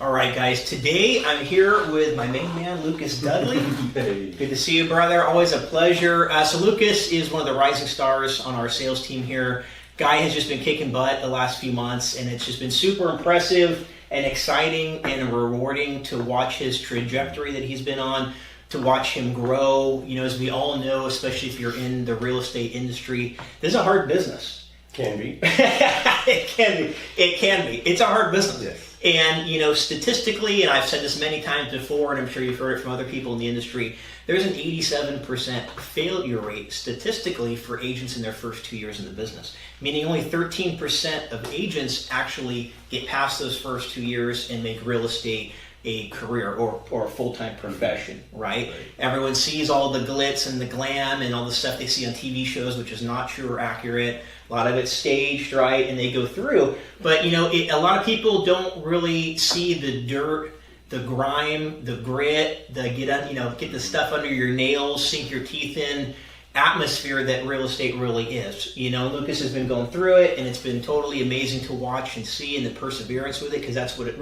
All right, guys. Today I'm here with my main man, Lucas Dudley. Hey. Good to see you, brother. Always a pleasure. So Lucas is one of the rising stars on our sales team here. Guy has just been kicking butt the last few months, and it's just been super impressive and exciting and rewarding to watch his trajectory that he's been on, to watch him grow. You know, as we all know, especially if you're in the real estate industry, this is a hard business. Can be. It can be. It can be. It's a hard business. Yes. And, you know, statistically, and I've said this many times before, and I'm sure you've heard it from other people in the industry, there's an 87% failure rate statistically for agents in their first 2 years in the business. Meaning only 13% of agents actually get past those first 2 years and make real estate a career or a full-time profession, right? Everyone sees all the glitz and the glam and all the stuff they see on TV shows, which is not true or accurate. A lot of it's staged, right? And they go through. But, you know, a lot of people don't really see the dirt, the grime, the grit, the get the stuff under your nails, sink your teeth in atmosphere that real estate really is. You know, Lucas has been going through it, and it's been totally amazing to watch and see, and the perseverance with it, because that's what it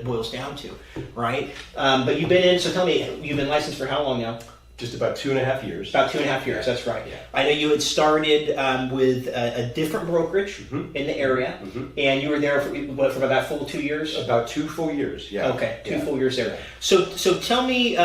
boils down to, right? But you've been in, so tell me, you've been licensed for how long now? Just about 2.5 years. About 2.5 years, that's right. Yeah. I know you had started with a different brokerage in the area, and you were there for about that full 2 years? About 2 full years, yeah. Okay, two full years there. So tell me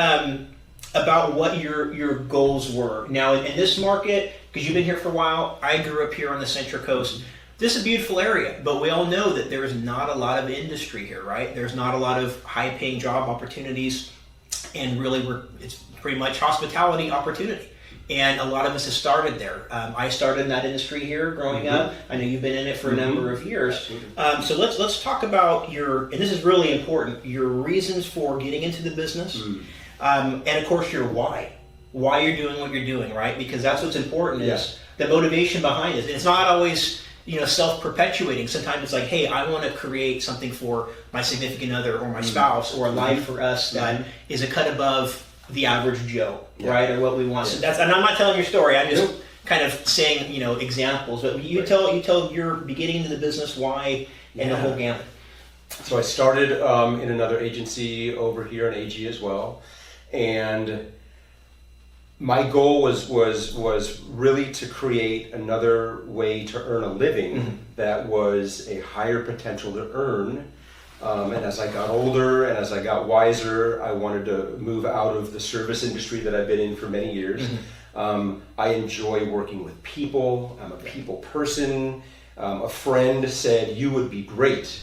about what your goals were. Now, in this market, because you've been here for a while, I grew up here on the Central Coast. This is a beautiful area, but we all know that there is not a lot of industry here, right? There's not a lot of high-paying job opportunities, and really it's pretty much hospitality opportunity. And a lot of us have started there. I started in that industry here growing up. I know you've been in it for a number of years. So let's talk about and this is really important, your reasons for getting into the business. And of course your why you're doing what you're doing, right? Because that's what's important is the motivation behind it. It's not always, you know, self-perpetuating. Sometimes it's like, hey, I want to create something for my significant other or my spouse or a life for us that is a cut above the average Joe, right? Or what we want. So and I'm not telling your story. I'm just kind of saying, you know, examples. But you tell your beginning to the business, why, and the whole gamut. So I started in another agency over here in AG as well. And my goal was really to create another way to earn a living that was a higher potential to earn. And as I got older and as I got wiser, I wanted to move out of the service industry that I've been in for many years. I enjoy working with people. I'm a people person. A friend said, you would be great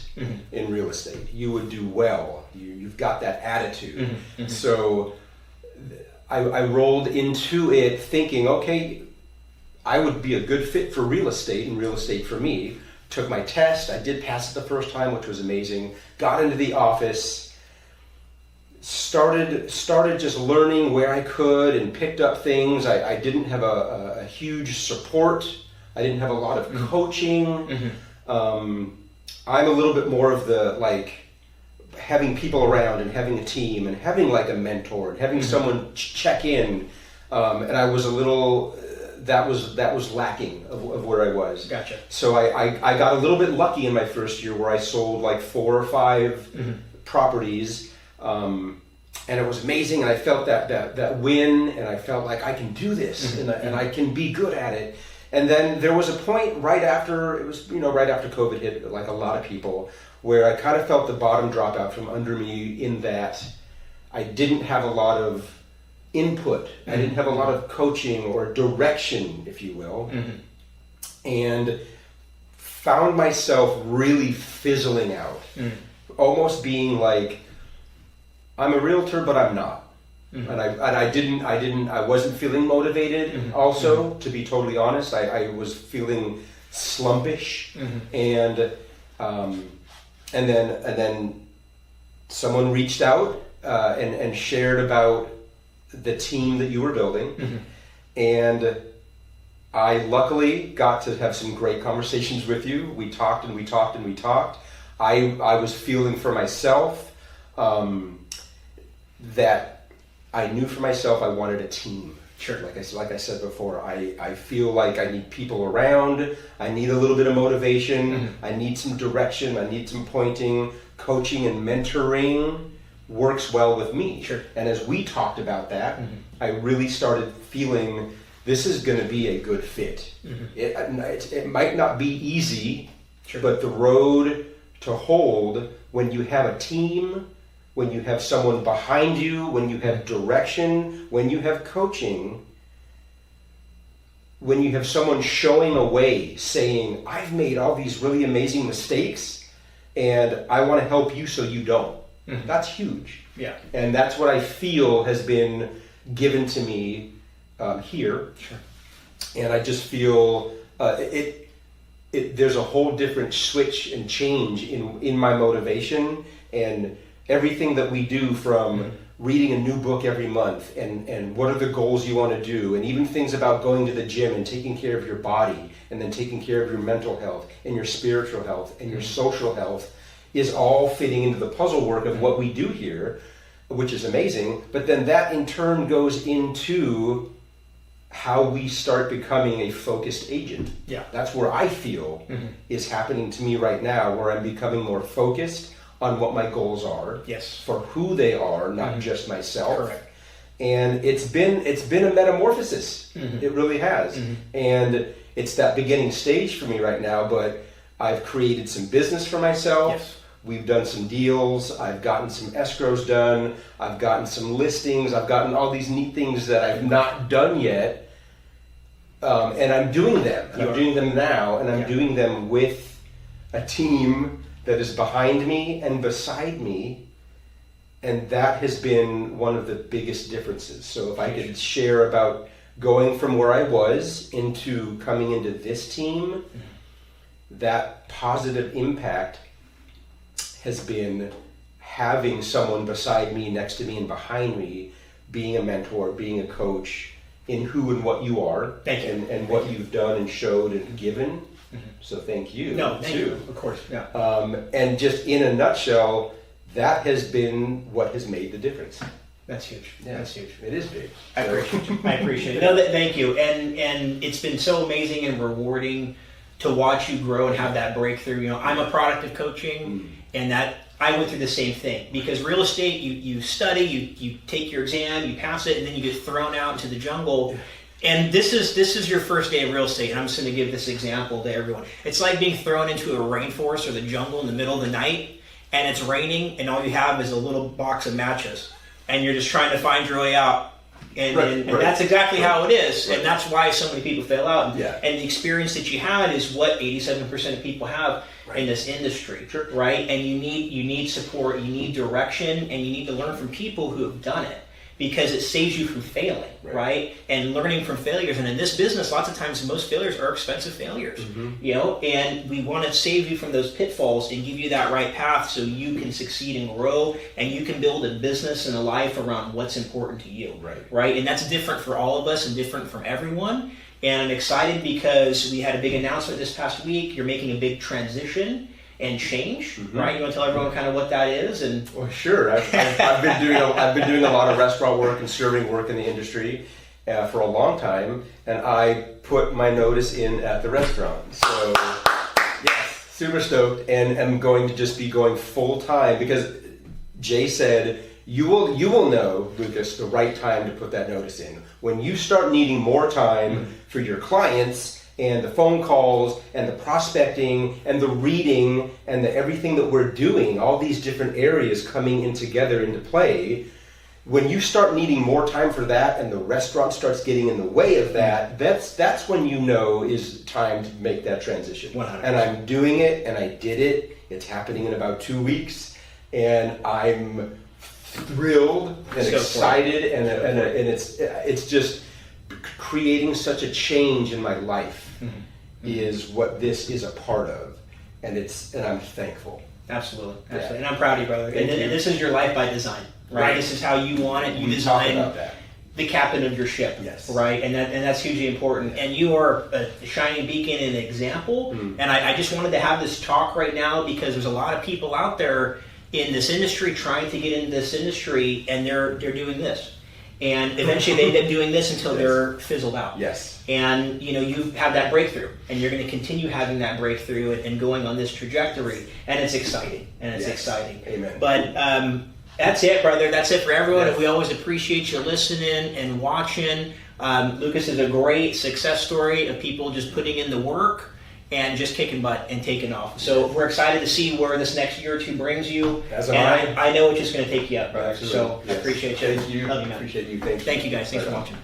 in real estate. You would do well. You've got that attitude. So I rolled into it thinking, okay, I would be a good fit for real estate and real estate for me. Took my test. I did pass it the first time, which was amazing. Got into the office. Started just learning where I could and picked up things. I didn't have a huge support. I didn't have a lot of coaching. I'm a little bit more of the having people around and having a team and having like a mentor and having someone check in. And I was a little, that was lacking of where I was. Gotcha. So I got a little bit lucky in my first year where I sold like 4 or 5 properties. And it was amazing. And I felt that win, and I felt like I can do this and I can be good at it. And then there was a point right after COVID hit, like a lot of people, where I kind of felt the bottom drop out from under me in that I didn't have a lot of input. I didn't have a lot of coaching or direction, if you will. And found myself really fizzling out, almost being like, I'm a realtor, but I'm not. And I wasn't feeling motivated. Also, to be totally honest, I was feeling slumpish, and then someone reached out and shared about the team that you were building, and I luckily got to have some great conversations with you. We talked and we talked and we talked. I was feeling for myself that I knew for myself I wanted a team. Sure. Like I said before, I feel like I need people around. I need a little bit of motivation. I need some direction. I need some pointing. coaching and mentoring works well with me. Sure. And as we talked about that, I really started feeling this is going to be a good fit. It might not be easy, Sure. but the road to hold when you have a team, when you have someone behind you, when you have direction, when you have coaching, when you have someone showing a way, saying, I've made all these really amazing mistakes and I want to help you so you don't. That's huge. Yeah. And that's what I feel has been given to me here. Sure. And I just feel there's a whole different switch and change in my motivation, and everything that we do, from reading a new book every month and what are the goals you want to do, and even things about going to the gym and taking care of your body and then taking care of your mental health and your spiritual health and your social health, is all fitting into the puzzle work of what we do here, which is amazing. But then that in turn goes into how we start becoming a focused agent. Yeah. That's where I feel is happening to me right now, where I'm becoming more focused on what my goals are, Yes. for who they are, not just myself. Correct. And it's been a metamorphosis. It really has. And it's that beginning stage for me right now, but I've created some business for myself. Yes. We've done some deals. I've gotten some escrows done. I've gotten some listings. I've gotten all these neat things that I've not done yet. And I'm doing them. And I'm doing them now. And I'm doing them with a team that is behind me and beside me. And that has been one of the biggest differences. So if I could share about going from where I was into coming into this team, that positive impact has been having someone beside me, next to me, and behind me, being a mentor, being a coach in who and what you are. Thank you. And what you've done and showed and given. So thank you. No, thank too. you. Of course. Yeah. And just in a nutshell, that has been what has made the difference. That's huge. Yeah. That's huge. It is big. I appreciate you. I appreciate it. No, thank you. And it's been so amazing and rewarding to watch you grow and have that breakthrough. You know, I'm a product of coaching, and that I went through the same thing, because real estate, you study, you take your exam, you pass it, and then you get thrown out into the jungle. And this is your first day of real estate, and I'm just going to give this example to everyone. It's like being thrown into a rainforest or the jungle in the middle of the night, and it's raining, and all you have is a little box of matches, and you're just trying to find your way out. And, Right, and right. that's exactly how it is, Right. and that's why so many people fail out. Yeah. And the experience that you had is what 87% of people have in this industry, Sure. right? And you need support, you need direction, and you need to learn from people who have done it, because it saves you from failing, right? And learning from failures. And in this business, lots of times, most failures are expensive failures, you know, and we want to save you from those pitfalls and give you that right path so you can succeed and grow, and you can build a business and a life around what's important to you, right? And that's different for all of us and different from everyone. And I'm excited because we had a big announcement this past week. You're making a big transition and change, right? You want to tell everyone kind of what that is? And Well, sure. I've been doing a lot of restaurant work and serving work in the industry for a long time, and I put my notice in at the restaurant. So, yes, super stoked, and am going to just be going full time, because Jay said you will know, Lucas, the right time to put that notice in when you start needing more time for your clients. And the phone calls and the prospecting and the reading and the everything that we're doing, all these different areas coming in together into play. When you start needing more time for that, and the restaurant starts getting in the way of that, that's when you know is time to make that transition. 100%. And I'm doing it, and I did it. It's happening in about 2 weeks, and I'm thrilled and excited, and it's just creating such a change in my life is what this is a part of, and I'm thankful. Absolutely. Yeah. And I'm proud of you, brother. And you. this is your life by design, right? This is how you want it. You We talk design about that. the captain of your ship, Yes. right? And that's hugely important. And you are a shining beacon and an example. And I just wanted to have this talk right now, because there's a lot of people out there in this industry trying to get into this industry, and they're doing this. and eventually they end up doing this until they're fizzled out. Yes. And you have that breakthrough, and you're going to continue having that breakthrough and going on this trajectory, and it's exciting, exciting. Amen. But that's it, brother. That's it for everyone. Yes. And we always appreciate you listening and watching. Lucas is a great success story of people just putting in the work and just kicking butt and taking off. So we're excited to see where this next year or two brings you. As and am I. I know it's just going to take you up, brother. Absolutely. So I Yes. appreciate you. Thank you. Love you, man. Appreciate you. Thank you. Thank you, guys. Thanks for Bye. watching.